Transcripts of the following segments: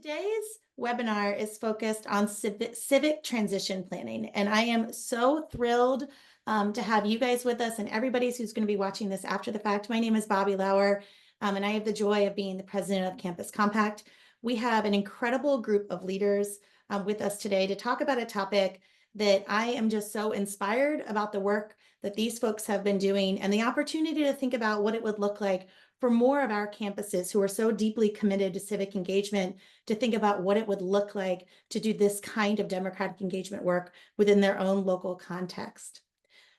Today's webinar is focused on civic transition planning, and I am so thrilled to have you guys with us and everybody who's going to be watching this after the fact. My name is Bobby Lauer, and I have the joy of being the president of Campus Compact. We have an incredible group of leaders with us today to talk about a topic that I am just so inspired about the work that these folks have been doing and the opportunity to think about what it would look like for more of our campuses who are so deeply committed to civic engagement to think about what it would look like to do this kind of democratic engagement work within their own local context.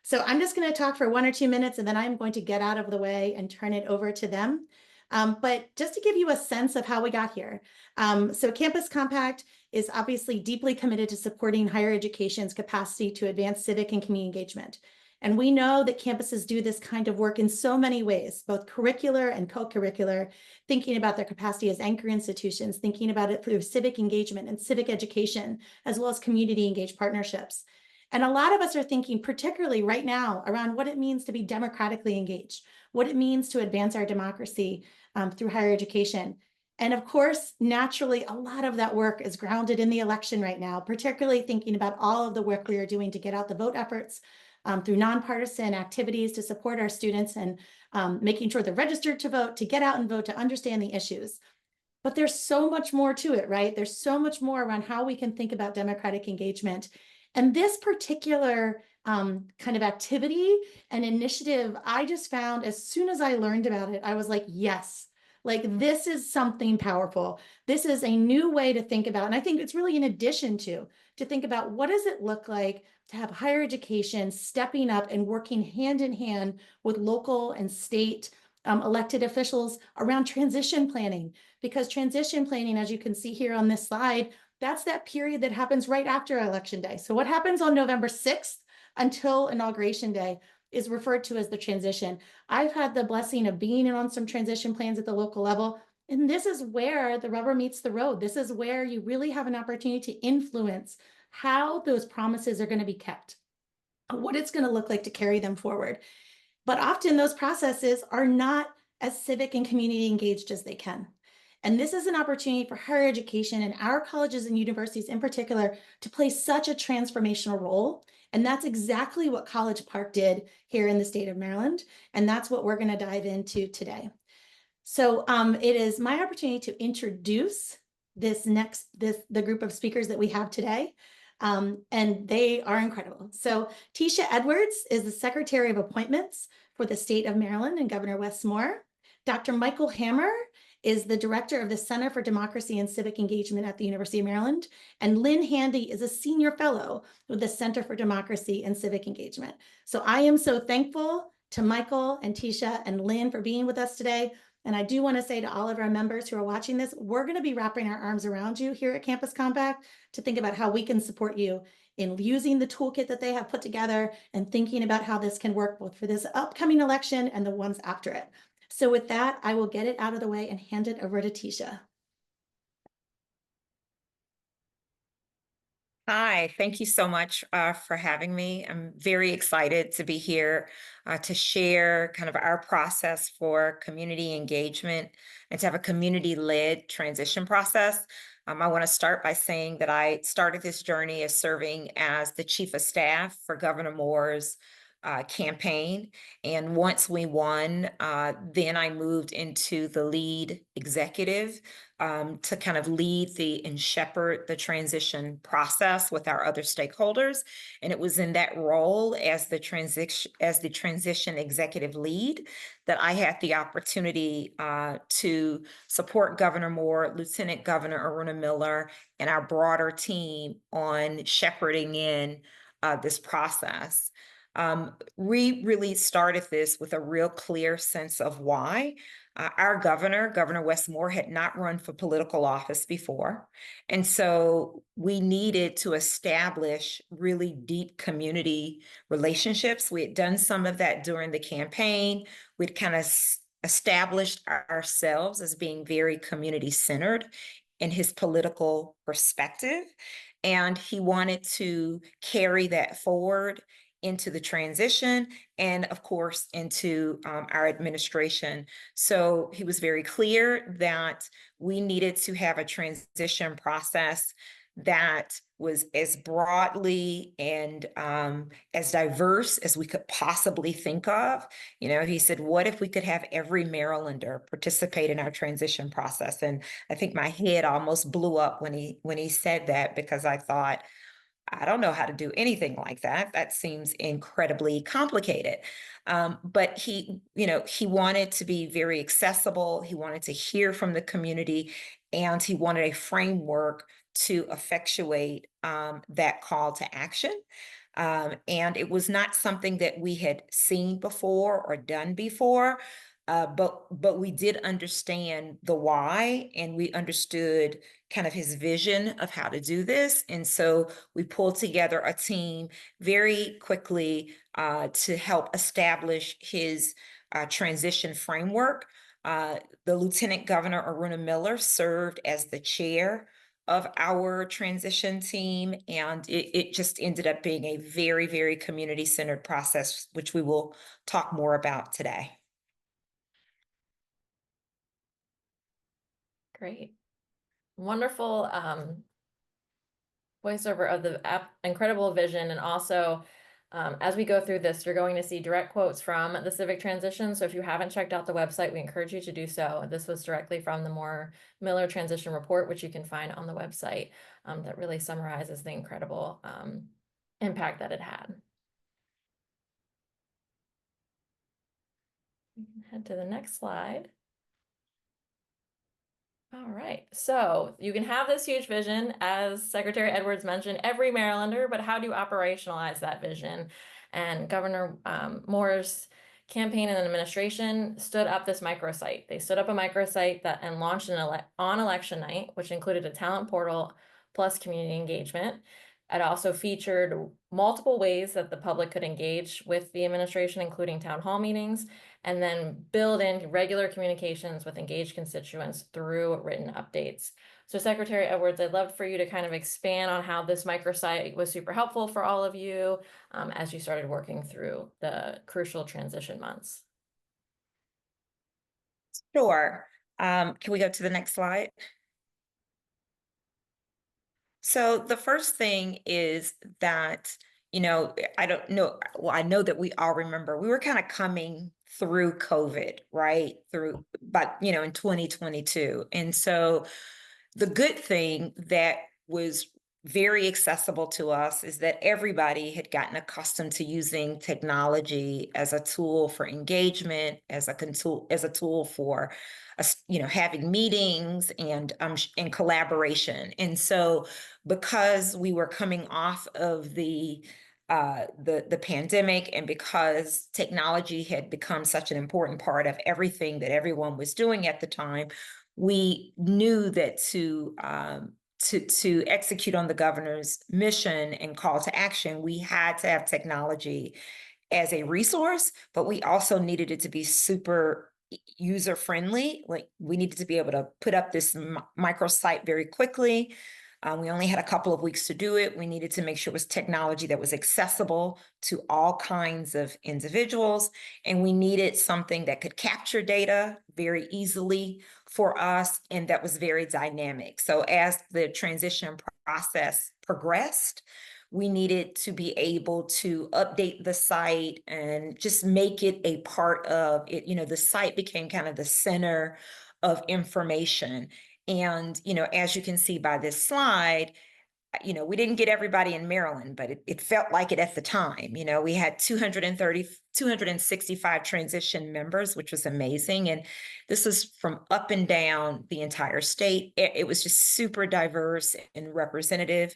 So I'm just going to talk for 1 or 2 minutes, and then I'm going to get out of the way and turn it over to them. But just to give you a sense of how we got here. So Campus Compact is obviously deeply committed to supporting higher education's capacity to advance civic and community engagement. And we know that campuses do this kind of work in so many ways, both curricular and co-curricular, thinking about their capacity as anchor institutions, thinking about it through civic engagement and civic education, as well as community engaged partnerships. And a lot of us are thinking, particularly right now, around what it means to be democratically engaged, what it means to advance our democracy through higher education. And of course, naturally, a lot of that work is grounded in the election right now, particularly thinking about all of the work we are doing to get out the vote efforts through nonpartisan activities to support our students and making sure they're registered to vote, to get out and vote, to understand the issues. But there's so much more to it, right? There's so much more around how we can think about democratic engagement. And this particular kind of activity and initiative, I just found as soon as I learned about it, I was like, yes, like this is something powerful. This is a new way to think about, and I think it's really in addition to think about what does it look like to have higher education stepping up and working hand in hand with local and state elected officials around transition planning. Because transition planning, as you can see here on this slide, that's that period that happens right after Election Day. So what happens on November 6th until Inauguration Day is referred to as the transition. I've had the blessing of being in on some transition plans at the local level, and this is where the rubber meets the road. This is where you really have an opportunity to influence how those promises are going to be kept, what it's going to look like to carry them forward. But often those processes are not as civic and community engaged as they can. And this is an opportunity for higher education and our colleges and universities in particular to play such a transformational role. And that's exactly what College Park did here in the state of Maryland. And that's what we're going to dive into today. So it is my opportunity to introduce the group of speakers that we have today. And they are incredible. So Tisha Edwards is the Secretary of Appointments for the state of Maryland and Governor Wes Moore. Dr. Michael Hammer is the director of the Center for Democracy and Civic Engagement at the University of Maryland. And Lynn Handy is a senior fellow with the Center for Democracy and Civic Engagement. So I am so thankful to Michael and Tisha and Lynn for being with us today. And I do want to say to all of our members who are watching this, we're going to be wrapping our arms around you here at Campus Compact to think about how we can support you in using the toolkit that they have put together and thinking about how this can work both for this upcoming election and the ones after it. So with that, I will get it out of the way and hand it over to Tisha. Hi, thank you so much for having me. I'm very excited to be here to share kind of our process for community engagement and to have a community-led transition process. I want to start by saying that I started this journey as serving as the chief of staff for Governor Moore's campaign. And once we won, then I moved into the lead executive to kind of lead and shepherd the transition process with our other stakeholders. And it was in that role as the transition executive lead that I had the opportunity to support Governor Moore, Lieutenant Governor Aruna Miller, and our broader team on shepherding in this process. We really started this with a real clear sense of why. Our Governor Wes Moore, had not run for political office before. And so we needed to establish really deep community relationships. We had done some of that during the campaign. We'd kind of established ourselves as being very community-centered in his political perspective. And he wanted to carry that forward into the transition, and of course into our administration. So he was very clear that we needed to have a transition process that was as broadly and as diverse as we could possibly think of. You know, he said, what if we could have every Marylander participate in our transition process? And I think my head almost blew up when he said that, because I thought, I don't know how to do anything like that. That seems incredibly complicated. But he, you know, he wanted to be very accessible. He wanted to hear from the community, and he wanted a framework to effectuate that call to action. And it was not something that we had seen before or done before. But we did understand the why, and we understood kind of his vision of how to do this. And so we pulled together a team very quickly to help establish his transition framework. The Lieutenant Governor Aruna Miller served as the chair of our transition team, and it just ended up being a very, very community-centered process, which we will talk more about today. Great. Wonderful voiceover of the incredible vision. And also, as we go through this, you're going to see direct quotes from the Civic transition. So if you haven't checked out the website, we encourage you to do so. This was directly from the Moore Miller transition report, which you can find on the website, that really summarizes the incredible impact that it had. We can head to the next slide. All right, so you can have this huge vision, as Secretary Edwards mentioned, every Marylander, but how do you operationalize that vision? And Governor Moore's campaign and administration stood up this microsite. They stood up a microsite and launched on election night, which included a talent portal plus community engagement. It also featured multiple ways that the public could engage with the administration, including town hall meetings, and then build in regular communications with engaged constituents through written updates. So Secretary Edwards, I'd love for you to kind of expand on how this microsite was super helpful for all of you as you started working through the crucial transition months. Sure. Can we go to the next slide? So the first thing is that, you know, I don't know, well, I know that we all remember we were kind of coming through COVID, right? But, you know, in 2022. And so the good thing that was very accessible to us is that everybody had gotten accustomed to using technology as a tool for engagement, as a tool for you know, having meetings and collaboration. And so because we were coming off of the pandemic, and because technology had become such an important part of everything that everyone was doing at the time, we knew that to execute on the governor's mission and call to action, we had to have technology as a resource, but we also needed it to be super user friendly. Like, we needed to be able to put up this microsite very quickly. We only had a couple of weeks to do it. We needed to make sure it was technology that was accessible to all kinds of individuals. And we needed something that could capture data very easily for us, and that was very dynamic. So as the transition process progressed, we needed to be able to update the site and just make it a part of it. You know, the site became kind of the center of information. And, you know, as you can see by this slide, you know, we didn't get everybody in Maryland, but it felt like it at the time. You know, we had 265 transition members, which was amazing. And this is from up and down the entire state. It was just super diverse and representative.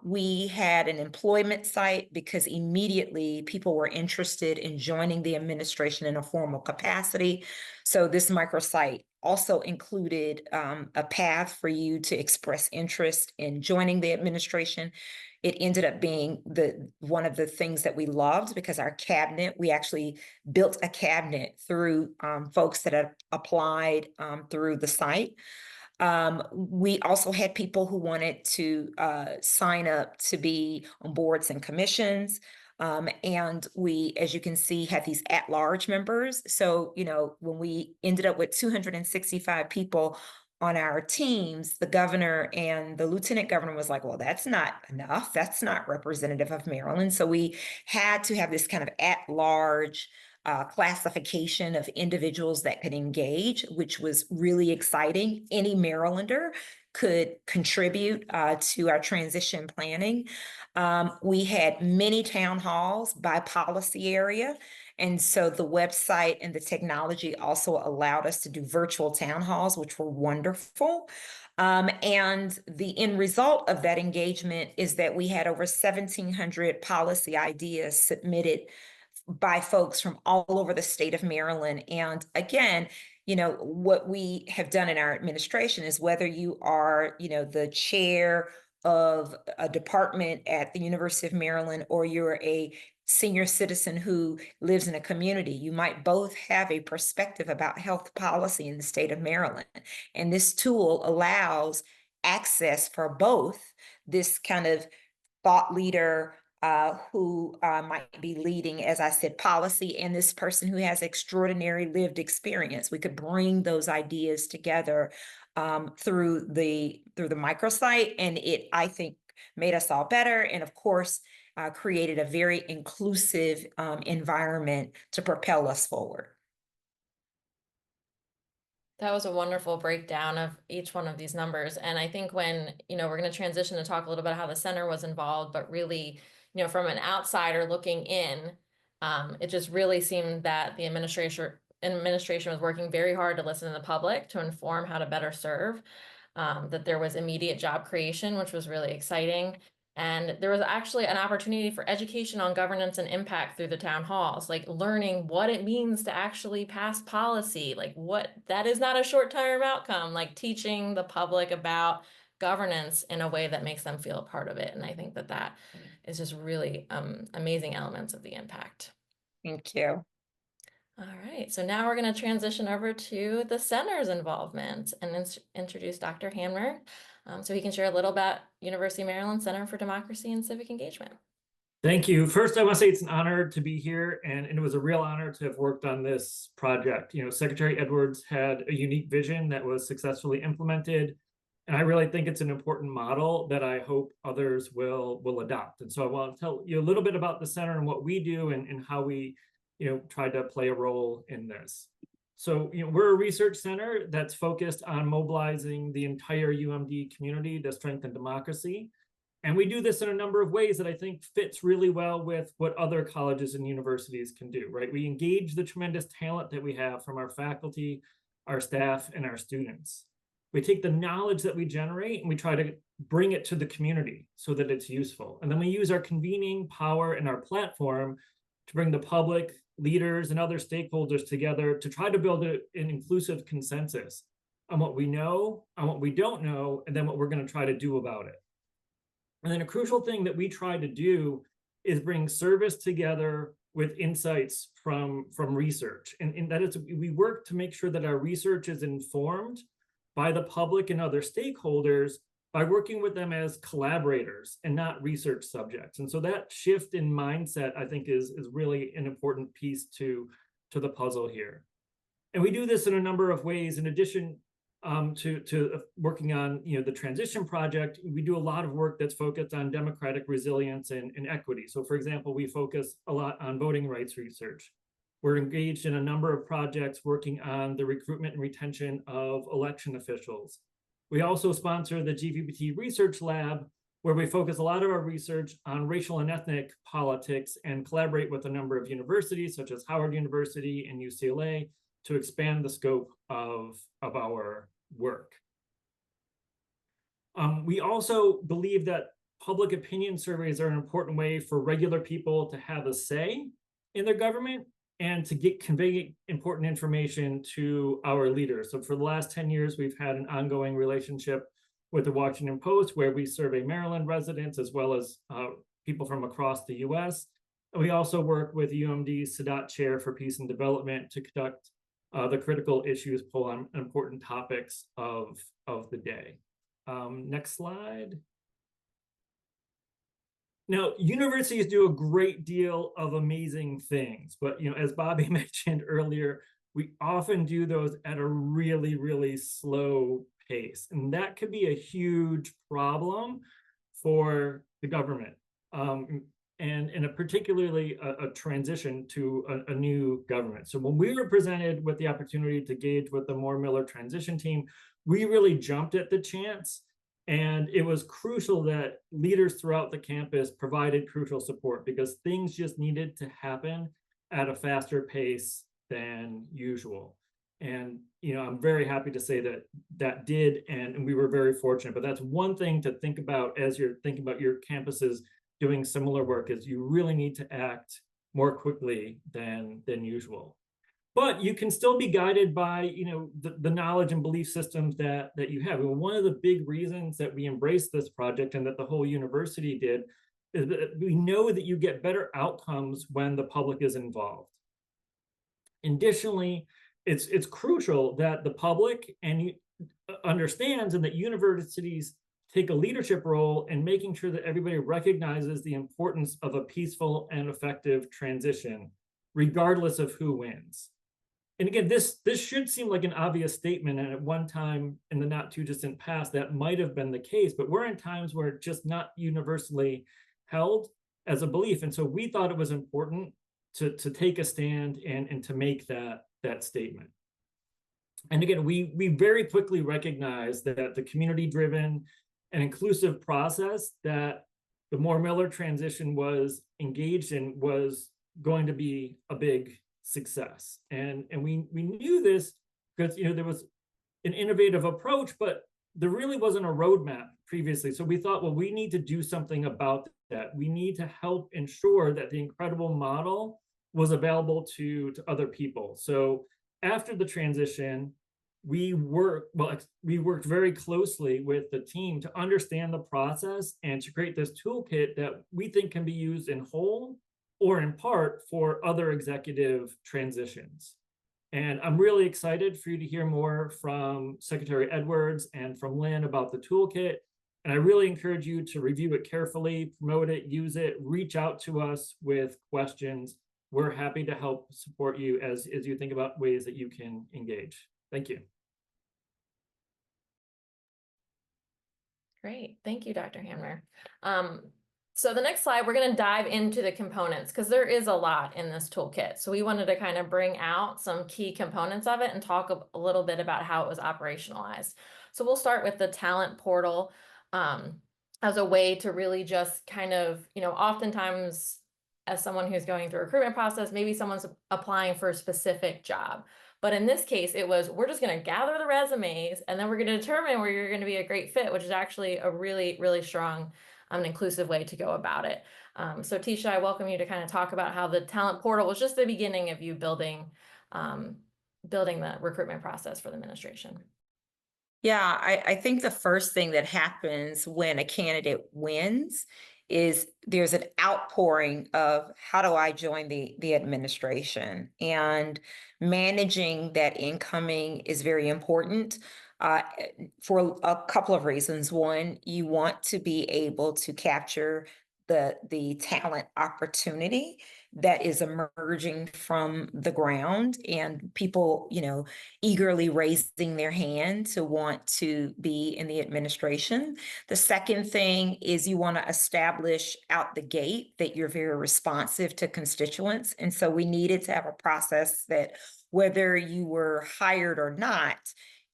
We had an employment site because immediately people were interested in joining the administration in a formal capacity. So this microsite also included a path for you to express interest in joining the administration. It ended up being one of the things that we loved, because our cabinet, we actually built a cabinet through folks that had applied through the site. We also had people who wanted to sign up to be on boards and commissions. And we, as you can see, had these at-large members. So, when we ended up with 265 people on our teams, the governor and the lieutenant governor was like, well, that's not enough. That's not representative of Maryland. So we had to have this kind of at-large classification of individuals that could engage, which was really exciting. Any Marylander could contribute to our transition planning. We had many town halls by policy area. And so the website and the technology also allowed us to do virtual town halls, which were wonderful. And the end result of that engagement is that we had over 1,700 policy ideas submitted by folks from all over the state of Maryland. And again, what we have done in our administration is whether you are, the chair of a department at the University of Maryland, or you're a senior citizen who lives in a community, you might both have a perspective about health policy in the state of Maryland. And this tool allows access for both this kind of thought leader who might be leading, as I said, policy, and this person who has extraordinary lived experience. We could bring those ideas together through the microsite, and it, I think, made us all better, and of course, created a very inclusive environment to propel us forward. That was a wonderful breakdown of each one of these numbers. And I think when, we're going to transition to talk a little bit how the center was involved, but really, from an outsider looking in, it just really seemed that the administration was working very hard to listen to the public, to inform how to better serve, that there was immediate job creation, which was really exciting. And there was actually an opportunity for education on governance and impact through the town halls, like learning what it means to actually pass policy, like what that is not a short-term outcome, like teaching the public about governance in a way that makes them feel a part of it. And I think that that is just really amazing elements of the impact. Thank you. All right, so now we're going to transition over to the center's involvement and introduce Dr. Hammer so he can share a little about University of Maryland Center for Democracy and Civic Engagement. Thank you. First, I want to say it's an honor to be here, and it was a real honor to have worked on this project. Secretary Edwards had a unique vision that was successfully implemented, and I really think it's an important model that I hope others will adopt. And so I want to tell you a little bit about the center and what we do and how we try to play a role in this. So, we're a research center that's focused on mobilizing the entire UMD community to strengthen democracy. And we do this in a number of ways that I think fits really well with what other colleges and universities can do, right? We engage the tremendous talent that we have from our faculty, our staff, and our students. We take the knowledge that we generate and we try to bring it to the community so that it's useful. And then we use our convening power and our platform to bring the public, leaders, and other stakeholders together to try to build an inclusive consensus on what we know, on what we don't know, and then what we're going to try to do about it. And then a crucial thing that we try to do is bring service together with insights from research. And that is, we work to make sure that our research is informed by the public and other stakeholders by working with them as collaborators and not research subjects. And so that shift in mindset, I think, is really an important piece to the puzzle here. And we do this in a number of ways. In addition to working on the transition project, we do a lot of work that's focused on democratic resilience and equity. So for example, we focus a lot on voting rights research. We're engaged in a number of projects working on the recruitment and retention of election officials. We also sponsor the GVBT Research Lab, where we focus a lot of our research on racial and ethnic politics and collaborate with a number of universities such as Howard University and UCLA to expand the scope of our work. We also believe that public opinion surveys are an important way for regular people to have a say in their government and to convey important information to our leaders. So for the last 10 years, we've had an ongoing relationship with the Washington Post, where we survey Maryland residents as well as people from across the US. And we also work with UMD's Sadat Chair for Peace and Development to conduct the critical issues poll on important topics of the day. Next slide. Now, universities do a great deal of amazing things, but as Bobby mentioned earlier, we often do those at a really, really slow pace. And that could be a huge problem for the government. And in a particularly a transition to a new government. So when we were presented with the opportunity to engage with the Moore-Miller transition team, we really jumped at the chance. And it was crucial that leaders throughout the campus provided crucial support because things just needed to happen at a faster pace than usual. And I'm very happy to say that that did, and we were very fortunate. But that's one thing to think about as you're thinking about your campuses doing similar work, is you really need to act more quickly than usual. But you can still be guided by the knowledge and belief systems that you have. And one of the big reasons that we embraced this project and that the whole university did is that we know that you get better outcomes when the public is involved. Additionally, it's crucial that the public understands and that universities take a leadership role in making sure that everybody recognizes the importance of a peaceful and effective transition, regardless of who wins. And again, this should seem like an obvious statement, and at one time in the not too distant past, that might have been the case, but we're in times where it's just not universally held as a belief. And so we thought it was important to take a stand and to make that statement. And again, we very quickly recognized that the community-driven and inclusive process that the Moore-Miller transition was engaged in was going to be a big success. And we knew this because there was an innovative approach, but there really wasn't a roadmap previously. So we thought, well, we need to do something about that. We need to help ensure that the incredible model was available to other people. So after the transition, we worked very closely with the team to understand the process and to create this toolkit that we think can be used in whole or in part for other executive transitions. And I'm really excited for you to hear more from Secretary Edwards and from Lynn about the toolkit. And I really encourage you to review it carefully, promote it, use it, reach out to us with questions. We're happy to help support you as you think about ways that you can engage. Thank you. Great. Thank you, Dr. Hamner. So the next slide, we're going to dive into the components because there is a lot in this toolkit. So we wanted to kind of bring out some key components of it and talk a little bit about how it was operationalized. So we'll start with the talent portal as a way to really just kind of, oftentimes as someone who's going through a recruitment process, maybe someone's applying for a specific job. But in this case, it was, we're just going to gather the resumes and then we're going to determine where you're going to be a great fit, which is actually a really, really strong and inclusive way to go about it. So Tisha, I welcome you to kind of talk about how the talent portal was just the beginning of you building the recruitment process for the administration. Yeah, I think the first thing that happens when a candidate wins is there's an outpouring of how do I join the administration, and managing that incoming is very important for a couple of reasons. One, you want to be able to capture the talent opportunity that is emerging from the ground, and people, eagerly raising their hand to want to be in the administration. The second thing is you want to establish out the gate that you're very responsive to constituents. And so we needed to have a process that whether you were hired or not,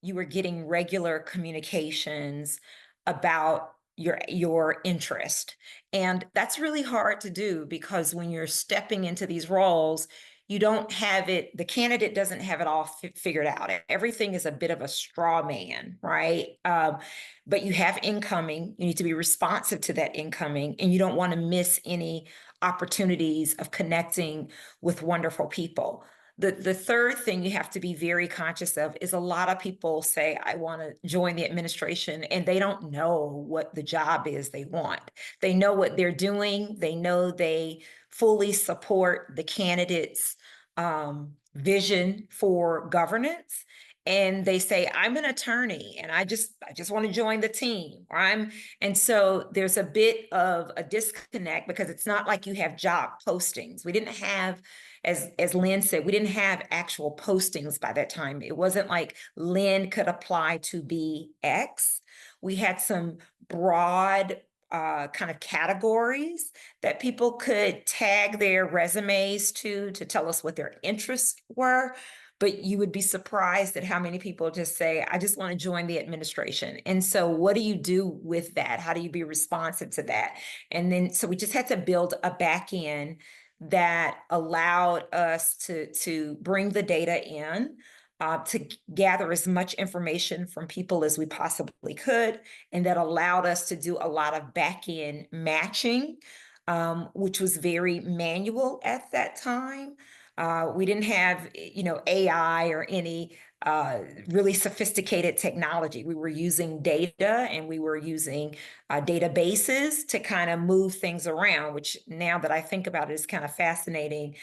you were getting regular communications about your interest. And that's really hard to do because when you're stepping into these roles, you don't have it, the candidate doesn't have it all figured out. Everything is a bit of a straw man, right? But you have incoming, you need to be responsive to that incoming, and you don't want to miss any opportunities of connecting with wonderful people. The third thing you have to be very conscious of is a lot of people say, I want to join the administration, and they don't know what the job is they want. They know what they're doing. They know they fully support the candidate's vision for governance. and they say, I'm an attorney and I just want to join the team, or and so there's a bit of a disconnect because it's not like you have job postings. We didn't have, as Lynn said, we didn't have actual postings by that time. It wasn't like Lynn could apply to be X. We had some broad kind of categories that people could tag their resumes to tell us what their interests were. But you would be surprised at how many people just say, I just want to join the administration. And so what do you do with that? How do you be responsive to that? And then, so we just had to build a back end that allowed us to bring the data in, to gather as much information from people as we possibly could, and that allowed us to do a lot of back-end matching, which was very manual at that time. We didn't have, AI or any really sophisticated technology. We were using data, and we were using databases to kind of move things around, which now that I think about it is kind of fascinating,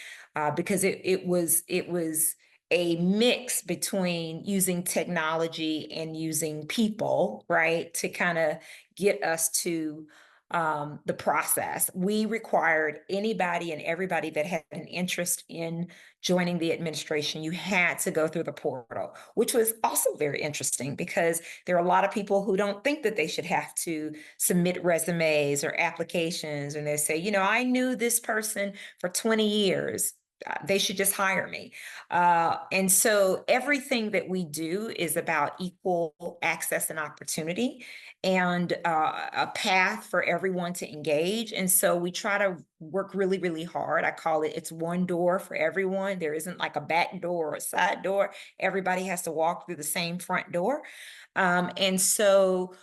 because it was a mix between using technology and using people, right, to kind of get us to the process. We required anybody and everybody that had an interest in joining the administration, you had to go through the portal, which was also very interesting because there are a lot of people who don't think that they should have to submit resumes or applications, and they say, I knew this person for 20 years. They should just hire me. And so everything that we do is about equal access and opportunity, and a path for everyone to engage. And so we try to work really, really hard. I call it's one door for everyone. There isn't like a back door or a side door. Everybody has to walk through the same front door. And so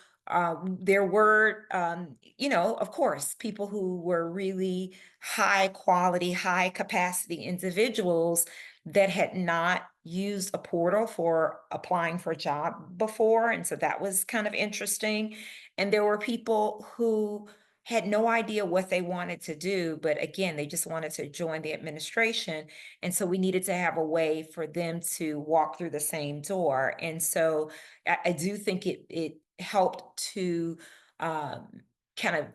there were, of course, people who were really high quality, high capacity individuals that had not used a portal for applying for a job before. And so that was kind of interesting. And there were people who had no idea what they wanted to do, but again, they just wanted to join the administration. And so we needed to have a way for them to walk through the same door. And so I do think it helped to kind of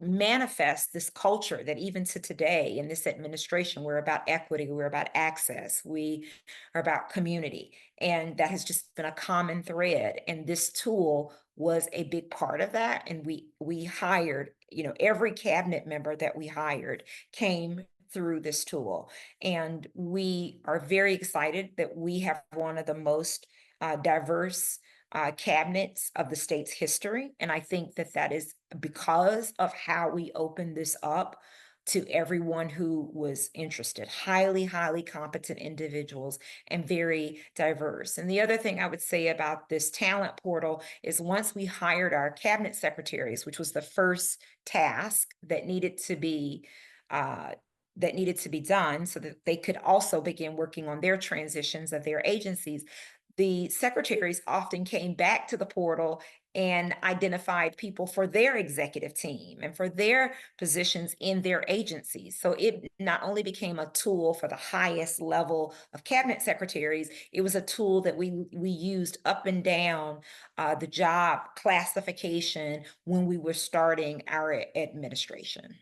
manifest this culture that even to today in this administration, we're about equity, we're about access, we are about community. And that has just been a common thread. And this tool was a big part of that. And we hired, every cabinet member that we hired came through this tool. And we are very excited that we have one of the most diverse cabinets of the state's history. And I think that is because of how we opened this up to everyone who was interested, highly, highly competent individuals and very diverse. And the other thing I would say about this talent portal is once we hired our cabinet secretaries, which was the first task that needed to be done so that they could also begin working on their transitions of their agencies, the secretaries often came back to the portal and identified people for their executive team and for their positions in their agencies. So it not only became a tool for the highest level of cabinet secretaries, it was a tool that we used up and down the job classification when we were starting our administration.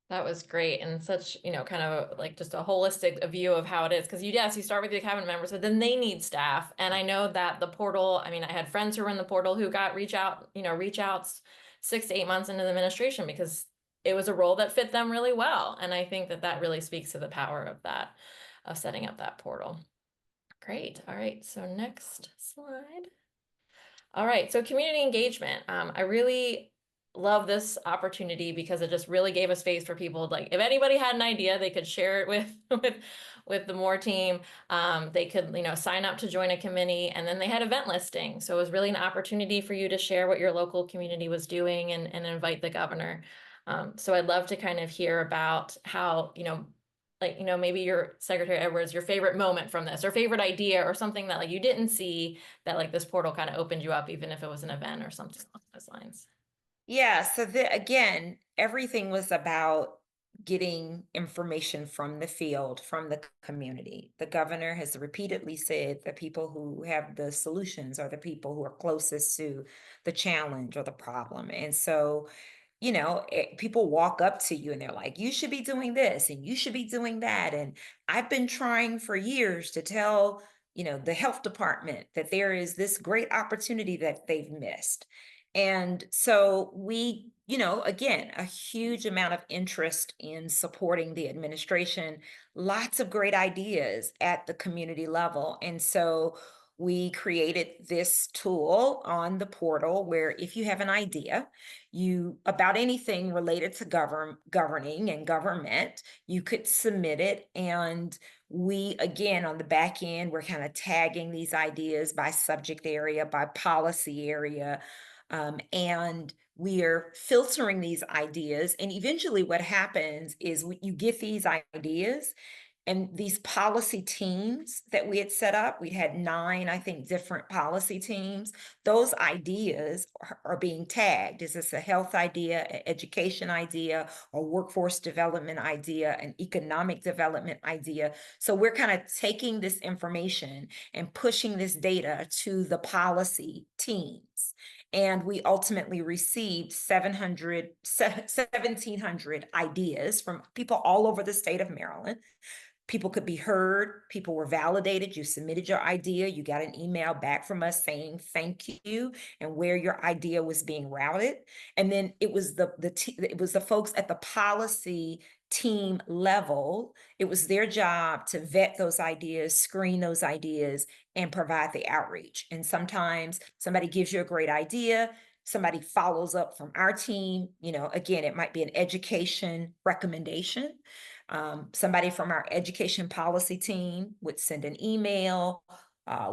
That was great, and such, kind of like just a holistic view of how it is. Because you start with your cabinet members, but then they need staff. And I know that the portal, I had friends who were in the portal who got reach outs 6 to 8 months into the administration because it was a role that fit them really well. And I think that really speaks to the power of that, of setting up that portal. Great. All right. So next slide. All right. So community engagement. I really love this opportunity because it just really gave a space for people. Like if anybody had an idea, they could share it with the MORE team. They could, sign up to join a committee, and then they had event listings. So it was really an opportunity for you to share what your local community was doing and invite the governor. So I'd love to kind of hear about how, maybe your Secretary Edwards, your favorite moment from this or favorite idea or something that you didn't see that this portal kind of opened you up, even if it was an event or something along those lines. Yeah, so again, everything was about getting information from the field, from the community. The governor has repeatedly said the people who have the solutions are the people who are closest to the challenge or the problem. And so, people walk up to you and they're like, you should be doing this and you should be doing that. And I've been trying for years to tell, the health department that there is this great opportunity that they've missed. And so we, again, a huge amount of interest in supporting the administration, lots of great ideas at the community level. And so we created this tool on the portal where if you have an idea, about anything related to governing and government, you could submit it. And we, again, on the back end, we're kind of tagging these ideas by subject area, by policy area. And we are filtering these ideas. And eventually what happens is you get these ideas and these policy teams that we had set up. We had 9, I think, different policy teams. Those ideas are being tagged. Is this a health idea, an education idea, a workforce development idea, an economic development idea? So we're kind of taking this information and pushing this data to the policy teams. And we ultimately received 1,700 ideas from people all over the state of Maryland. People could be heard, people were validated, you submitted your idea, you got an email back from us saying thank you and where your idea was being routed. And then it was the folks at the policy team level, it was their job to vet those ideas, screen those ideas, and provide the outreach. And sometimes somebody gives you a great idea, somebody follows up from our team, again, it might be an education recommendation. Somebody from our education policy team would send an email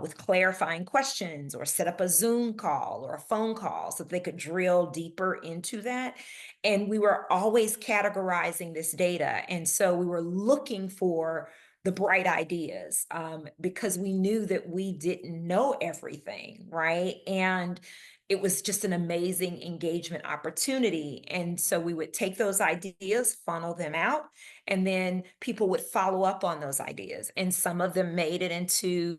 with clarifying questions or set up a Zoom call or a phone call so that they could drill deeper into that. And we were always categorizing this data. And so we were looking for the bright ideas because we knew that we didn't know everything, right? And it was just an amazing engagement opportunity. And so we would take those ideas, funnel them out, and then people would follow up on those ideas. And some of them made it into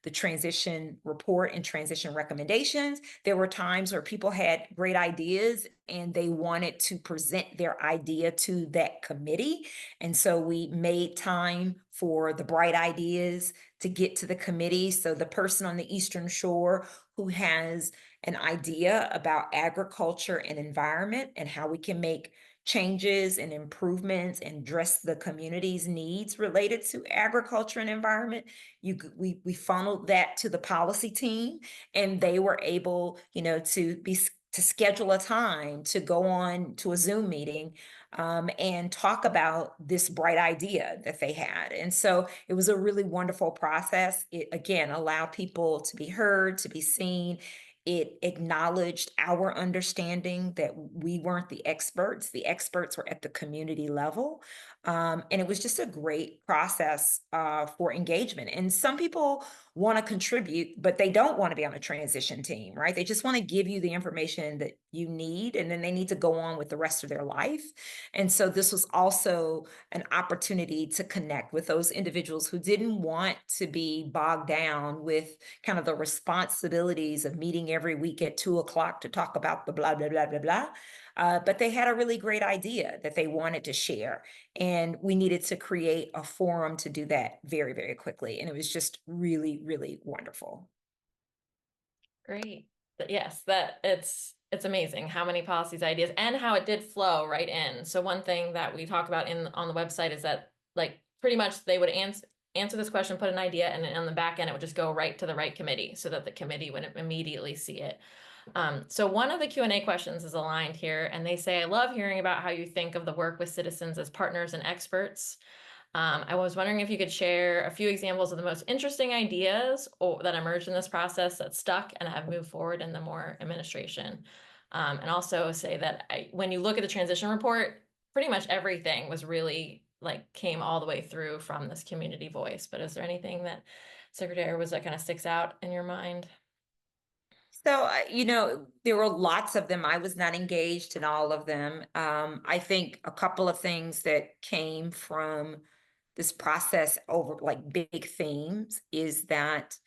the transition report and transition recommendations. There were times where people had great ideas and they wanted to present their idea to that committee. And so we made time for the bright ideas to get to the committee. So the person on the Eastern Shore who has an idea about agriculture and environment and how we can make changes and improvements and address the community's needs related to agriculture and environment, we funneled that to the policy team, and they were able, to schedule a time to go on to a Zoom meeting and talk about this bright idea that they had. And so it was a really wonderful process. It, again, allowed people to be heard, to be seen. It acknowledged our understanding that we weren't the experts. The experts were at the community level. And it was just a great process for engagement. And some people want to contribute, but they don't want to be on a transition team, right? They just want to give you the information that you need, and then they need to go on with the rest of their life. And so this was also an opportunity to connect with those individuals who didn't want to be bogged down with kind of the responsibilities of meeting every week at 2:00 to talk about the blah, blah, blah, blah, blah. But they had a really great idea that they wanted to share. And we needed to create a forum to do that very, very quickly. And it was just really, really wonderful. Great. Yes, that it's amazing how many policies, ideas, and how it did flow right in. So one thing that we talk about on the website is that, like, pretty much they would answer this question, put an idea, and on the back end it would just go right to the right committee so that the committee would immediately see it. So one of the Q&A questions is aligned here, and they say, I love hearing about how you think of the work with citizens as partners and experts. I was wondering if you could share a few examples of the most interesting ideas that emerged in this process that stuck and have moved forward in the more administration. And also say that when you look at the transition report, pretty much everything was really came all the way through from this community voice. But is there anything that Secretary was that kind of sticks out in your mind? So, there were lots of them. I was not engaged in all of them. I think a couple of things that came from this process over like big themes is that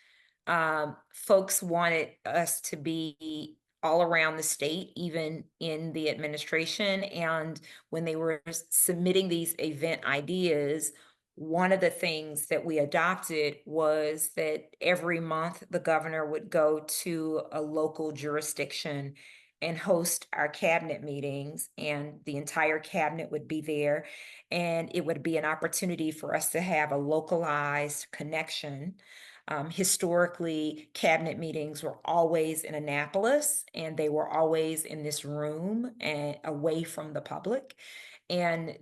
folks wanted us to be all around the state, even in the administration. And when they were submitting these event ideas, one of the things that we adopted was that every month the governor would go to a local jurisdiction and host our cabinet meetings, and the entire cabinet would be there. And it would be an opportunity for us to have a localized connection. Historically, cabinet meetings were always in Annapolis, and they were always in this room and away from the public. And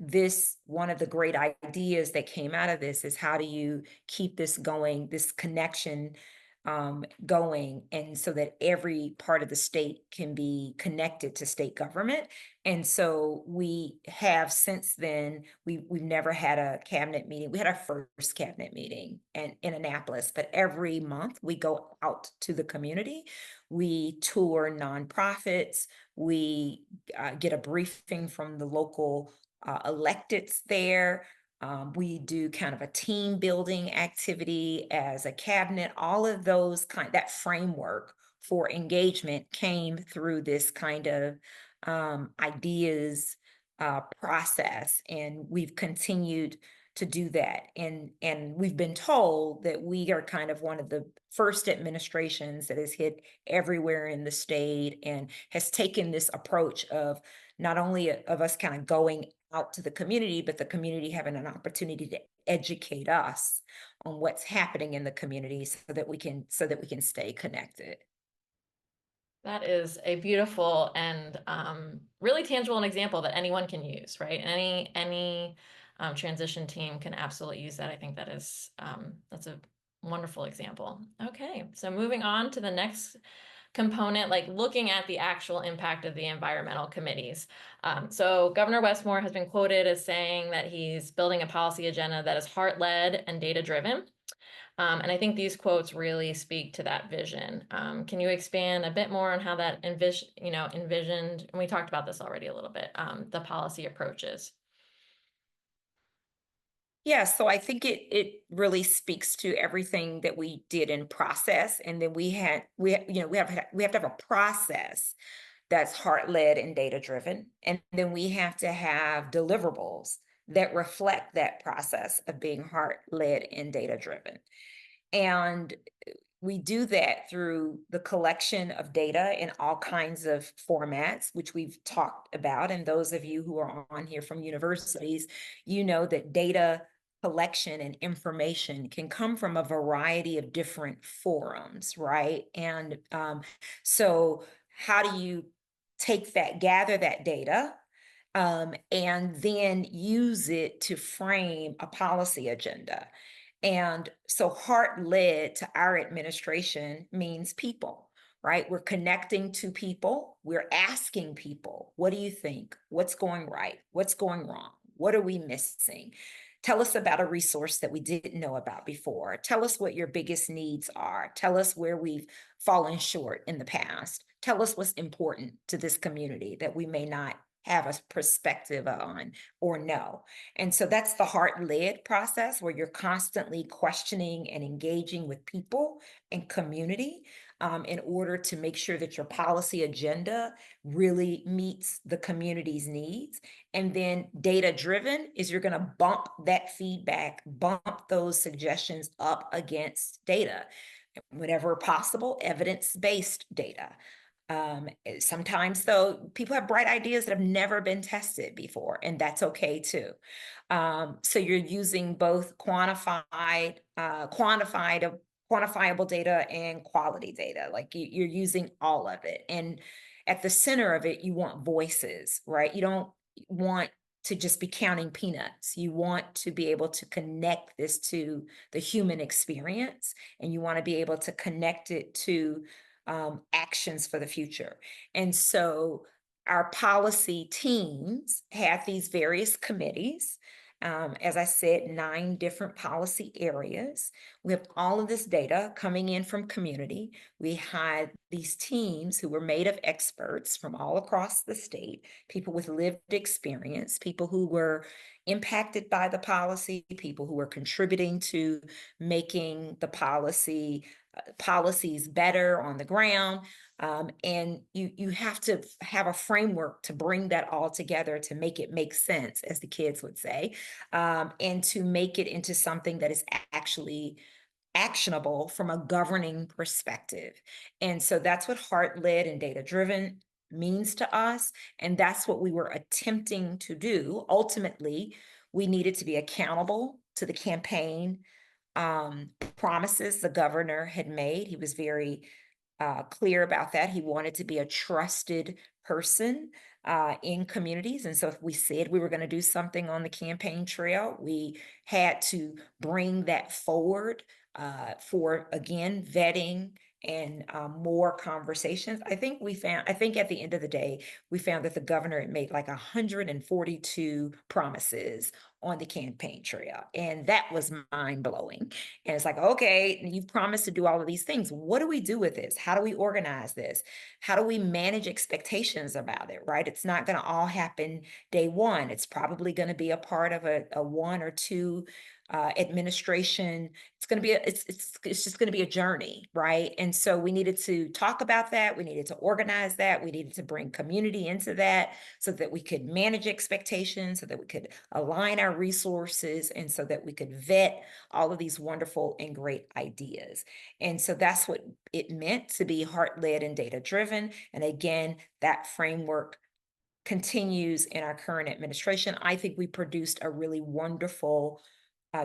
one of the great ideas that came out of this is how do you keep this going, this connection going, and so that every part of the state can be connected to state government. And so we have since then, we've never had a cabinet meeting. We had our first cabinet meeting in Annapolis, but every month we go out to the community. We tour nonprofits. We get a briefing from the local electeds there. We do kind of a team building activity as a cabinet. All of those that framework for engagement came through this kind of ideas process, and we've continued to do that. And we've been told that we are kind of one of the first administrations that has hit everywhere in the state and has taken this approach of not only of us kind of going out to the community, but the community having an opportunity to educate us on what's happening in the community so that we can stay connected. That is a beautiful and really tangible and example that anyone can use, right? Any transition team can absolutely use that. I think that is that's a wonderful example. Okay, so moving on to the next component, like looking at the actual impact of the environmental committees. So Governor Westmore has been quoted as saying that he's building a policy agenda that is heart-led and data-driven. And I think these quotes really speak to that vision. Can you expand a bit more on how that envisioned, and we talked about this already a little bit, the policy approaches? Yeah, so I think it really speaks to everything that we did in process, and then we have to have a process that's heart-led and data-driven, and then we have to have deliverables that reflect that process of being heart-led and data-driven. And we do that through the collection of data in all kinds of formats, which we've talked about. And those of you who are on here from universities, you know that data collection and information can come from a variety of different forums, right? And so how do you gather that data, and then use it to frame a policy agenda? And so heart-led to our administration means people, right? We're connecting to people. We're asking people, what do you think? What's going right? What's going wrong? What are we missing? Tell us about a resource that we didn't know about before. Tell us what your biggest needs are. Tell us where we've fallen short in the past. Tell us what's important to this community that we may not have a perspective on or know. And so that's the heart-led process, where you're constantly questioning and engaging with people and community in order to make sure that your policy agenda really meets the community's needs. And then data-driven is you're going to bump that feedback, bump those suggestions up against data, whenever possible, evidence-based data. Sometimes though, people have bright ideas that have never been tested before, and that's okay too. So you're using both quantifiable data and quality data. Like you're using all of it. And at the center of it, you want voices, right? You don't want to just be counting peanuts. You want to be able to connect this to the human experience, and you want to be able to connect it to actions for the future. And so our policy teams have these various committees, As I said, 9 different policy areas. We have all of this data coming in from community. We had these teams who were made of experts from all across the state, people with lived experience, people who were impacted by the policy, people who were contributing to making the policies better on the ground. And you have to have a framework to bring that all together to make it make sense, as the kids would say, and to make it into something that is actually actionable from a governing perspective. And so that's what heart-led and data-driven means to us. And that's what we were attempting to do. Ultimately, we needed to be accountable to the campaign promises the governor had made. He was very clear about that. He wanted to be a trusted person in communities. And so if we said we were going to do something on the campaign trail, we had to bring that forward for, again, vetting and more conversations. I think at the end of the day, we found that the governor had made like 142 promises on the campaign trail. And that was mind-blowing. And it's like, okay, you've promised to do all of these things. What do we do with this? How do we organize this? How do we manage expectations about it, right? It's not going to all happen day one. It's probably going to be a part of a 1 or 2 administration. It's going to be it's just going to be a journey, right? And so we needed to talk about that. We needed to organize that. We needed to bring community into that so that we could manage expectations, so that we could align our resources, and so that we could vet all of these wonderful and great ideas. And so that's what it meant to be heart-led and data-driven. And again, that framework continues in our current administration. I think we produced a really wonderful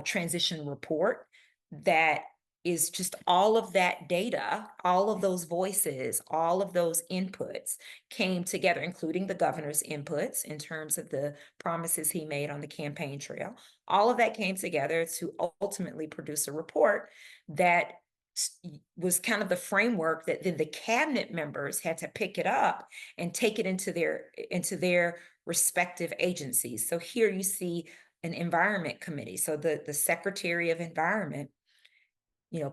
transition report that is just all of that data, all of those voices, all of those inputs came together, including the governor's inputs in terms of the promises he made on the campaign trail. All of that came together to ultimately produce a report that was kind of the framework that then the cabinet members had to pick it up and take it into their respective agencies. So here you see an environment committee. So the Secretary of Environment,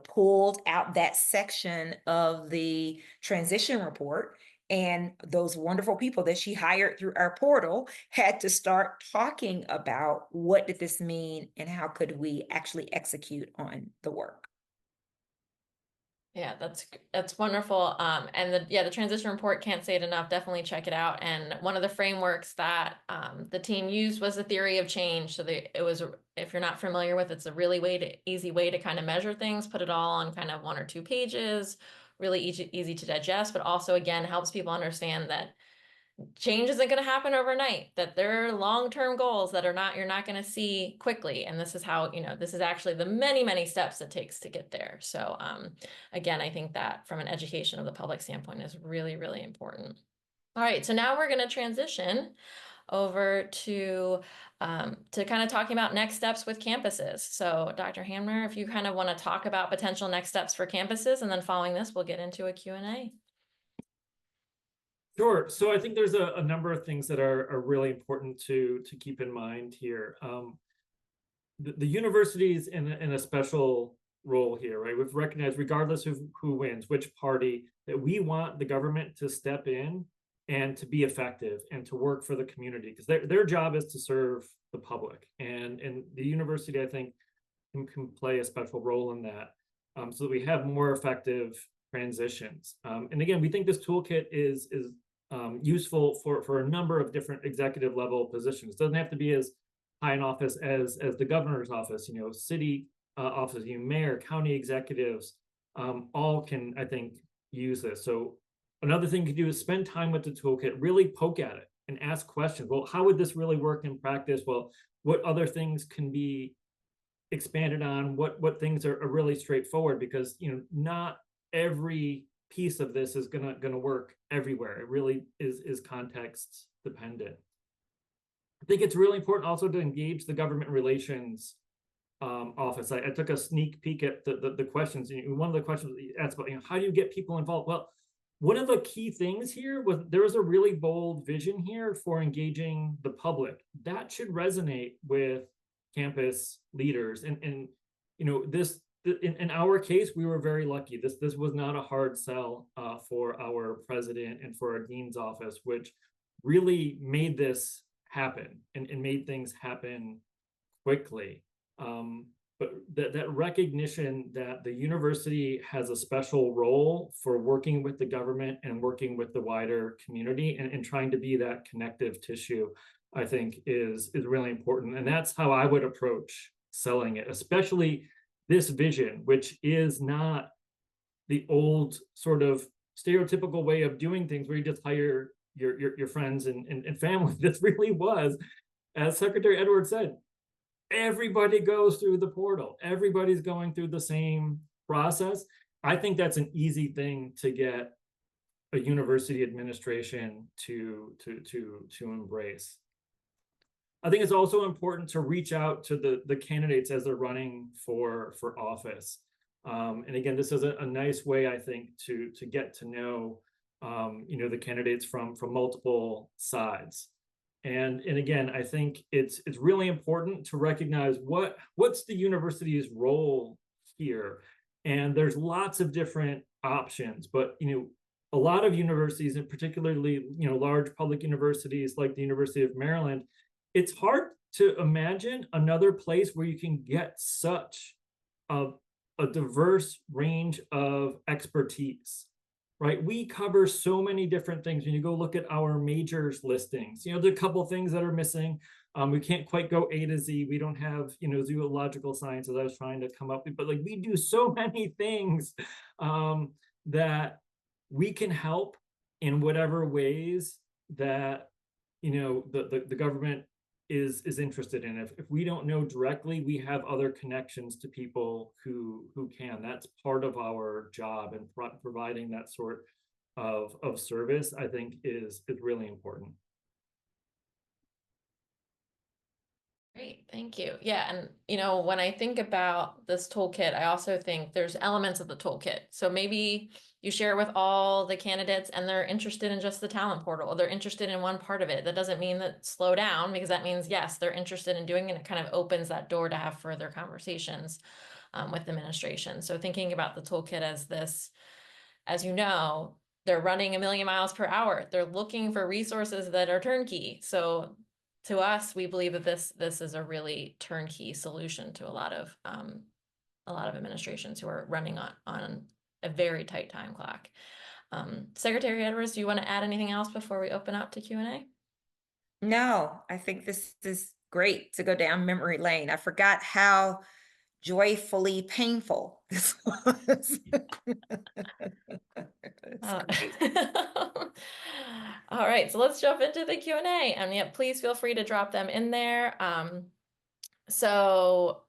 pulled out that section of the transition report, and those wonderful people that she hired through our portal had to start talking about what did this mean and how could we actually execute on the work. Yeah, that's wonderful. And the transition report, can't say it enough. Definitely check it out. And one of the frameworks that the team used was the theory of change. So if you're not familiar with, it's a really easy way to kind of measure things, put it all on kind of 1 or 2 pages, really easy to digest, but also again helps people understand that change isn't going to happen overnight, that there are long-term goals that you're not going to see quickly. And this is how, this is actually the many steps it takes to get there. So again, I think that from an education of the public standpoint is really, really important. All right, so now we're going to transition over to kind of talking about next steps with campuses. So Dr. Hamner, if you kind of want to talk about potential next steps for campuses, and then following this, we'll get into a Q&A. Sure. So I think there's a number of things that are really important to keep in mind here. The universities in a special role here, right? We've recognized, regardless of who wins, which party, that we want the government to step in and to be effective and to work for the community, because their job is to serve the public. And the university, I think, can play a special role in that, so that we have more effective transitions. And again, we think this toolkit is useful for a number of different executive level positions. It doesn't have to be as high an office as the governor's office, city office, mayor, county executives, all can, I think, use this. So another thing you can do is spend time with the toolkit, really poke at it and ask questions. Well, how would this really work in practice? Well, what other things can be expanded on? What things are really straightforward? Because, not every piece of this is gonna work everywhere. It really is context dependent. I think it's really important also to engage the government relations office. I took a sneak peek at the questions. One of the questions that you asked about, how do you get people involved? Well, one of the key things here was there was a really bold vision here for engaging the public. That should resonate with campus leaders. And you know, in our case, we were very lucky. This was not a hard sell for our president and for our dean's office, which really made this happen and made things happen quickly. But that recognition that the university has a special role for working with the government and working with the wider community and trying to be that connective tissue, I think is really important. And that's how I would approach selling it, especially this vision, which is not the old sort of stereotypical way of doing things where you just hire your friends and family. This really was, as Secretary Edwards said, everybody goes through the portal. Everybody's going through the same process. I think that's an easy thing to get a university administration to embrace. I think it's also important to reach out to the candidates as they're running for office. And again, this is a nice way, I think, to get to know you know, the candidates from multiple sides. And again, I think it's really important to recognize what's the university's role here. And there's lots of different options, but you know, a lot of universities, and particularly you know, large public universities like the University of Maryland, it's hard to imagine another place where you can get such a diverse range of expertise. Right, we cover so many different things. When you go look at our majors listings, you know, there are a couple of things that are missing. We can't quite go A to Z. We don't have, you know, zoological sciences. I was trying to come up with, but like we do so many things that we can help in whatever ways that, you know, the government is interested in. If we don't know directly, we have other connections to people who can. That's part of our job, and providing that sort of service, I think, is really important. Great, thank you. Yeah, and you know, when I think about this toolkit, I also think there's elements of the toolkit. So maybe you share with all the candidates and they're interested in just the talent portal, or they're interested in one part of it. That doesn't mean that slow down, because that means, yes, they're interested in doing it, and it kind of opens that door to have further conversations with the administration. So thinking about the toolkit as this, as you know, they're running 1,000,000 miles per hour. They're looking for resources that are turnkey. So to us, we believe that this is a really turnkey solution to a lot of administrations who are running on a very tight time clock. Secretary Edwards, do you want to add anything else before we open up to Q&A? No, I think this is great to go down memory lane. I forgot how joyfully painful this was. All right, so let's jump into the Q&A, and yeah, please feel free to drop them in there. So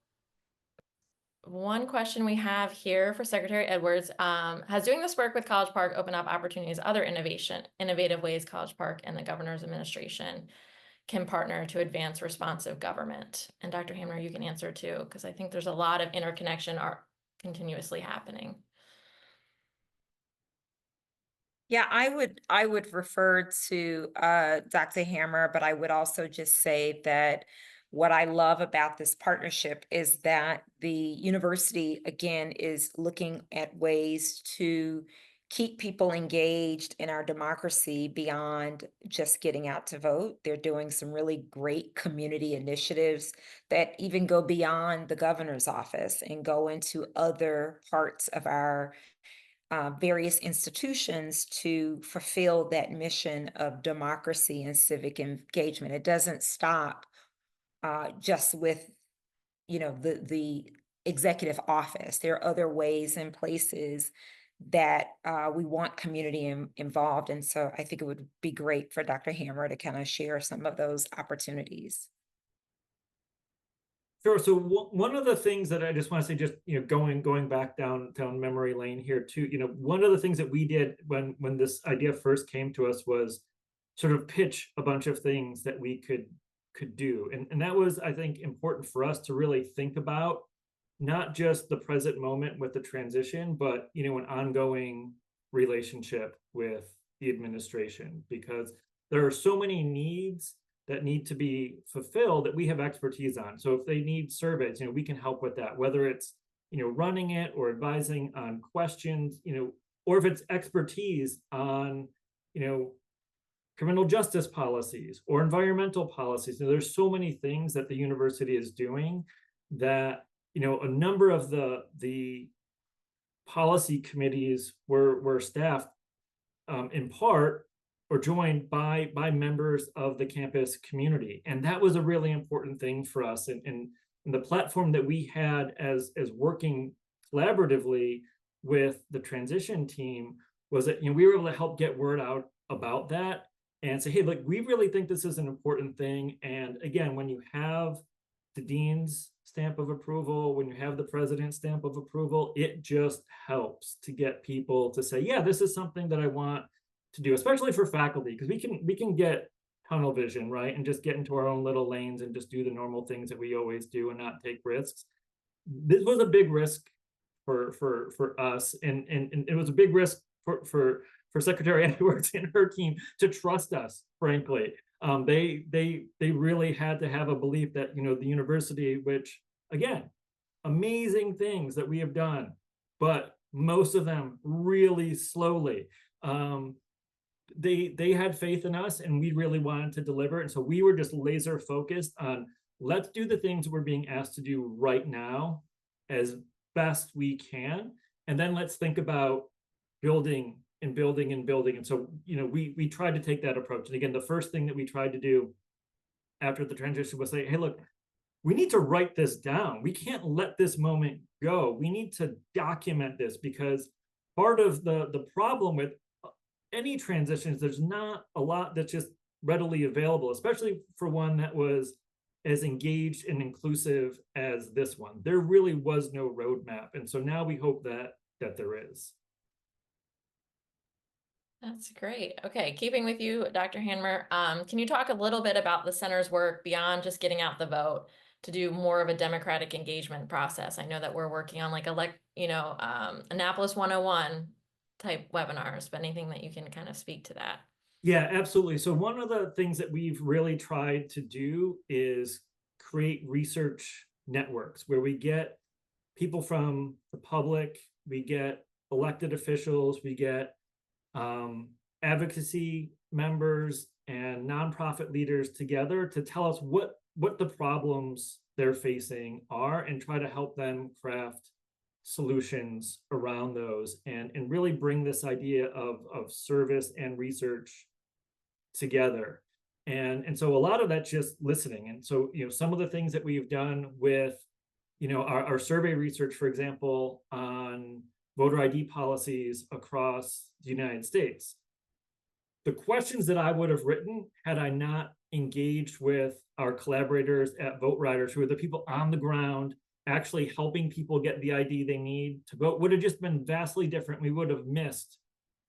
one question we have here for Secretary Edwards, has doing this work with College Park opened up opportunities, other innovative ways College Park and the governor's administration can partner to advance responsive government? And Dr. Hamner, you can answer too, because I think there's a lot of interconnection continuously happening. Yeah, I would refer to Dr. Hammer, but I would also just say that what I love about this partnership is that the university, again, is looking at ways to keep people engaged in our democracy beyond just getting out to vote. They're doing some really great community initiatives that even go beyond the governor's office and go into other parts of our various institutions to fulfill that mission of democracy and civic engagement. It doesn't stop just with, you know, the executive office. There are other ways and places that we want community involved. And so I think it would be great for Dr. Hammer to kind of share some of those opportunities. Sure. So one of the things that I just want to say, just you know, going back down memory lane here too, you know, one of the things that we did when this idea first came to us was sort of pitch a bunch of things that we could do, and that was, I think, important for us to really think about not just the present moment with the transition, but you know, an ongoing relationship with the administration, because there are so many needs that need to be fulfilled that we have expertise on. So if they need surveys, we can help with that, whether it's, running it or advising on questions, or if it's expertise on, criminal justice policies or environmental policies. There's so many things that the university is doing that, a number of the policy committees were staffed in part or joined by members of the campus community. And that was a really important thing for us. And the platform that we had as working collaboratively with the transition team was that, we were able to help get word out about that and say, hey, look, we really think this is an important thing. And again, when you have the dean's stamp of approval, when you have the president's stamp of approval, it just helps to get people to say, yeah, this is something that I want to do, especially for faculty, because we can get tunnel vision, right? And just get into our own little lanes and just do the normal things that we always do and not take risks. This was a big risk for us. And it was a big risk for Secretary Edwards and her team to trust us, frankly. They really had to have a belief that, the university, which again, amazing things that we have done, but most of them really slowly. They had faith in us and we really wanted to deliver. And so we were just laser focused on let's do the things we're being asked to do right now as best we can. And then let's think about building and building and building. And so, we tried to take that approach. And again, the first thing that we tried to do after the transition was say, hey, look, we need to write this down. We can't let this moment go. We need to document this, because part of the problem with any transitions, there's not a lot that's just readily available, especially for one that was as engaged and inclusive as this one. There really was no roadmap. And so now we hope that there is. That's great. Okay, keeping with you, Dr. Hanmer, can you talk a little bit about the center's work beyond just getting out the vote to do more of a democratic engagement process? I know that we're working on like Annapolis 101 type webinars, but anything that you can kind of speak to that? Yeah, absolutely. So one of the things that we've really tried to do is create research networks where we get people from the public, we get elected officials, we get advocacy members and nonprofit leaders together to tell us what the problems they're facing are and try to help them craft solutions around those and really bring this idea of service and research together. And so a lot of that's just listening. And so, some of the things that we've done with, our survey research, for example, on voter ID policies across the United States. The questions that I would have written had I not engaged with our collaborators at Vote Riders, who are the people on the ground actually helping people get the ID they need to vote, would have just been vastly different. We would have missed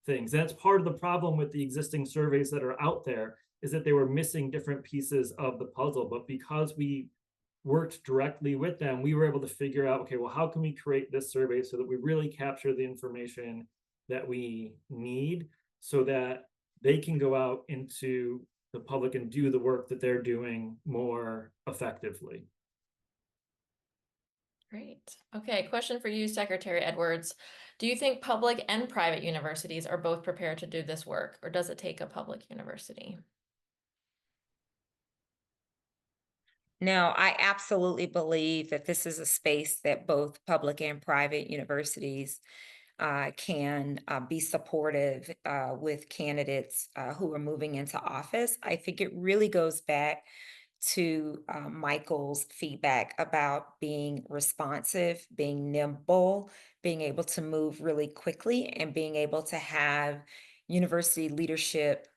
things. That's part of the problem with the existing surveys that are out there, is that they were missing different pieces of the puzzle. But because we worked directly with them, we were able to figure out, okay, well, how can we create this survey so that we really capture the information that we need so that they can go out into the public and do the work that they're doing more effectively. Great. Okay, question for you, Secretary Edwards. Do you think public and private universities are both prepared to do this work, or does it take a public university? No, I absolutely believe that this is a space that both public and private universities can be supportive with candidates who are moving into office. I think it really goes back to Michael's feedback about being responsive, being nimble, being able to move really quickly, and being able to have university leadership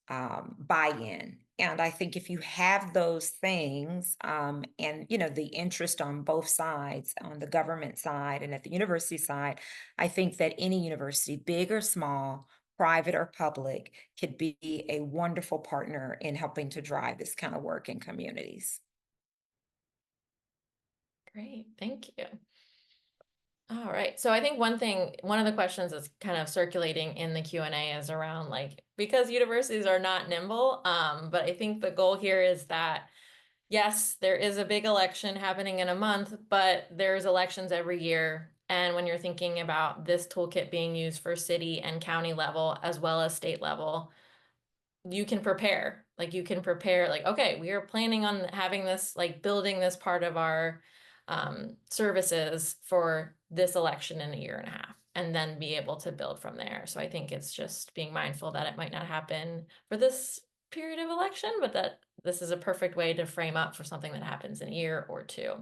buy-in. And I think if you have those things, and the interest on both sides, on the government side and at the university side, I think that any university, big or small, private or public, could be a wonderful partner in helping to drive this kind of work in communities. Great, thank you. All right. So I think one of the questions that's kind of circulating in the Q&A is around like, because universities are not nimble, but I think the goal here is that, yes, there is a big election happening in a month, but there's elections every year. And when you're thinking about this toolkit being used for city and county level as well as state level, you can prepare. Like you can prepare, like, okay, we are planning on having this, like building this part of our services for this election in a year and a half, and then be able to build from there. So I think it's just being mindful that it might not happen for this period of election, but that this is a perfect way to frame up for something that happens in a year or two.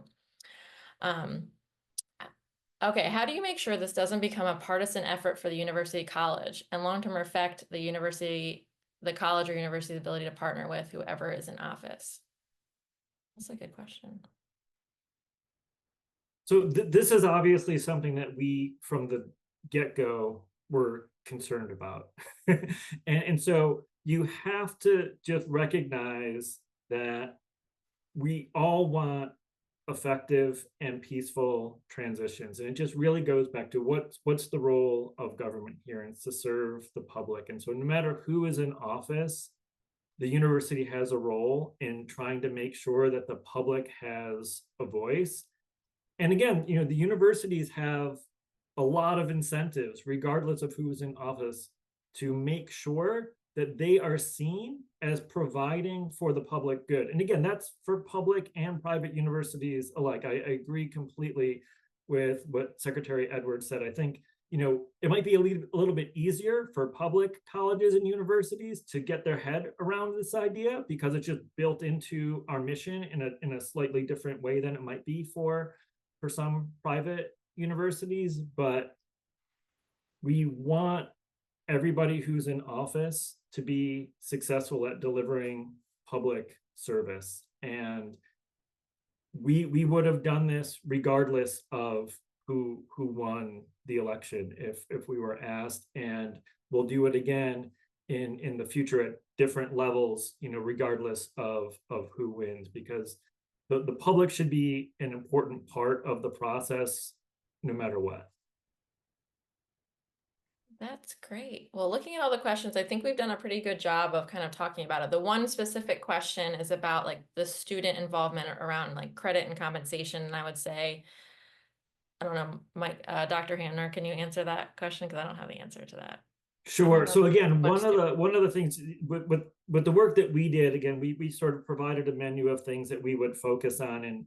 Okay, how do you make sure this doesn't become a partisan effort for the university college and long-term affect the university, the college or university's ability to partner with whoever is in office? That's a good question. So this is obviously something that we, from the get-go, were concerned about. And so you have to just recognize that we all want effective and peaceful transitions. And it just really goes back to what's the role of government here, and it's to serve the public. And so no matter who is in office, the university has a role in trying to make sure that the public has a voice. And again, the universities have a lot of incentives, regardless of who's in office, to make sure that they are seen as providing for the public good. And again, that's for public and private universities alike. I agree completely with what Secretary Edwards said. I think, it might be a little bit easier for public colleges and universities to get their head around this idea because it's just built into our mission in a slightly different way than it might be for some private universities. But we want everybody who's in office to be successful at delivering public service. And we would have done this regardless of who won the election if we were asked, and we'll do it again in the future at different levels, regardless of who wins, because the public should be an important part of the process no matter what. That's great. Well, looking at all the questions, I think we've done a pretty good job of kind of talking about it. The one specific question is about like the student involvement around like credit and compensation. And I would say, I don't know, Mike, Dr. Hamner, can you answer that question? Because I don't have the answer to that. Sure. So again, one of the things with the work that we did, again, we sort of provided a menu of things that we would focus on, and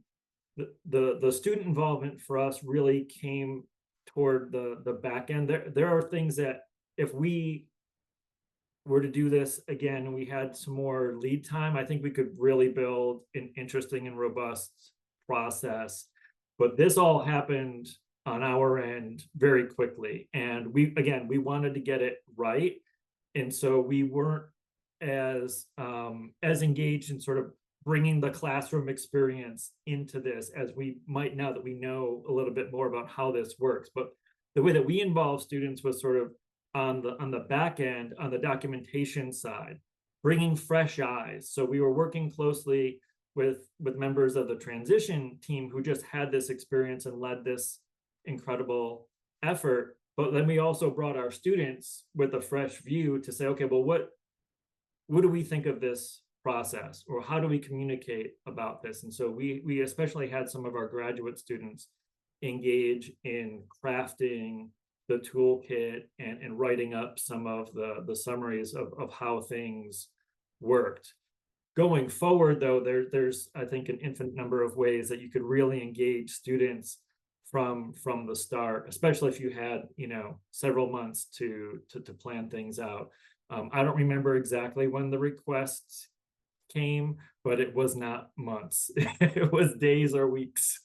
the student involvement for us really came toward the back end. There are things that if we were to do this again and we had some more lead time, I think we could really build an interesting and robust process. But this all happened on our end very quickly, and we wanted to get it right, and so we weren't as engaged in sort of bringing the classroom experience into this as we might now that we know a little bit more about how this works. But the way that we involve students was sort of on the back end, on the documentation side, bringing fresh eyes. So we were working closely with members of the transition team who just had this experience and led this incredible effort. But then we also brought our students with a fresh view to say, okay, well, what do we think of this process, or how do we communicate about this? And so we especially had some of our graduate students engage in crafting the toolkit and writing up some of the summaries of how things worked. Going forward, though, there's I think an infinite number of ways that you could really engage students from the start, especially if you had several months to plan things out. I don't remember exactly when the requests came, but it was not months. It was days or weeks.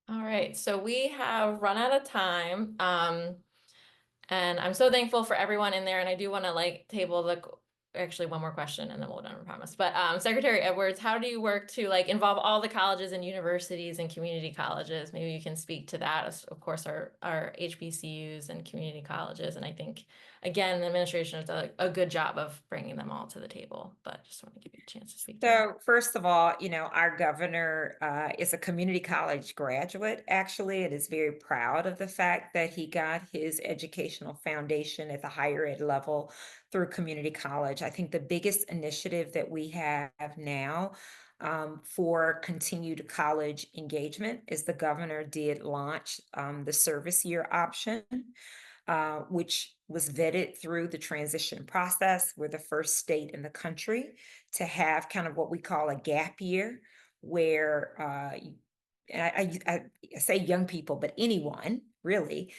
All right, so we have run out of time. And I'm so thankful for everyone in there. And I do want to like table actually one more question and then we're done, I promise. But Secretary Edwards, how do you work to like involve all the colleges and universities and community colleges? Maybe you can speak to that. Of course, our HBCUs and community colleges. And I think, again, the administration has done a good job of bringing them all to the table, but just want to give you a chance to speak to that. So first of all, our governor is a community college graduate, actually. It is very proud of the fact that he got his educational foundation at the higher ed level through community college. I think the biggest initiative that we have now for continued college engagement is the governor did launch the service year option. Which was vetted through the transition process. We're the first state in the country to have kind of what we call a gap year, where and I say young people, but anyone really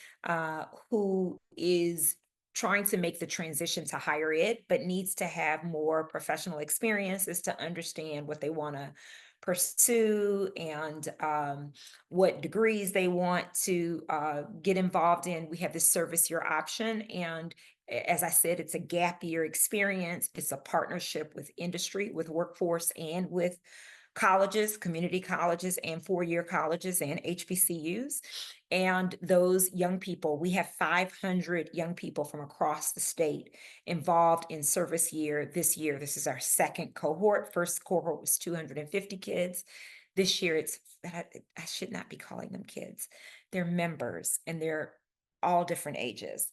who is trying to make the transition to higher ed, but needs to have more professional experiences to understand what they want to pursue and what degrees they want to get involved in. We have this service year option. And as I said, it's a gap year experience. It's a partnership with industry, with workforce, and with colleges, community colleges, and four-year colleges and HBCUs. And those young people, we have 500 young people from across the state involved in service year this year. This is our second cohort. First cohort was 250 kids. This year, I should not be calling them kids. They're members, and they're all different ages.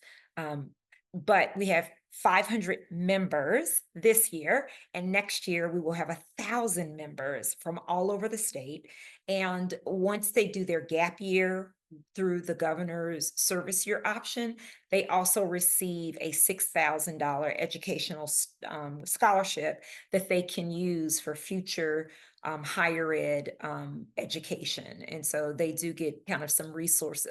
But we have 500 members this year, and next year we will have 1,000 members from all over the state. And once they do their gap year through the governor's service year option, they also receive a $6,000 educational scholarship that they can use for future higher ed education. And so they do get kind of some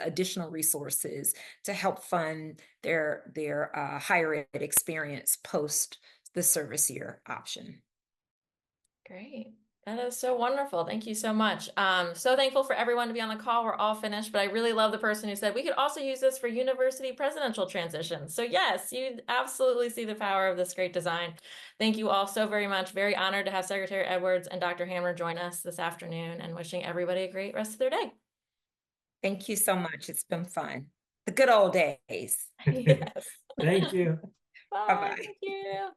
additional resources to help fund their higher ed experience post the service year option. Great. That is so wonderful. Thank you so much. So thankful for everyone to be on the call. We're all finished, but I really love the person who said we could also use this for university presidential transitions. So yes, you absolutely see the power of this great design. Thank you all so very much. Very honored to have Secretary Edwards and Dr. Hammer join us this afternoon, and wishing everybody a great rest of their day. Thank you so much. It's been fun. The good old days. Yes. Thank you. Bye. Bye-bye. Thank you.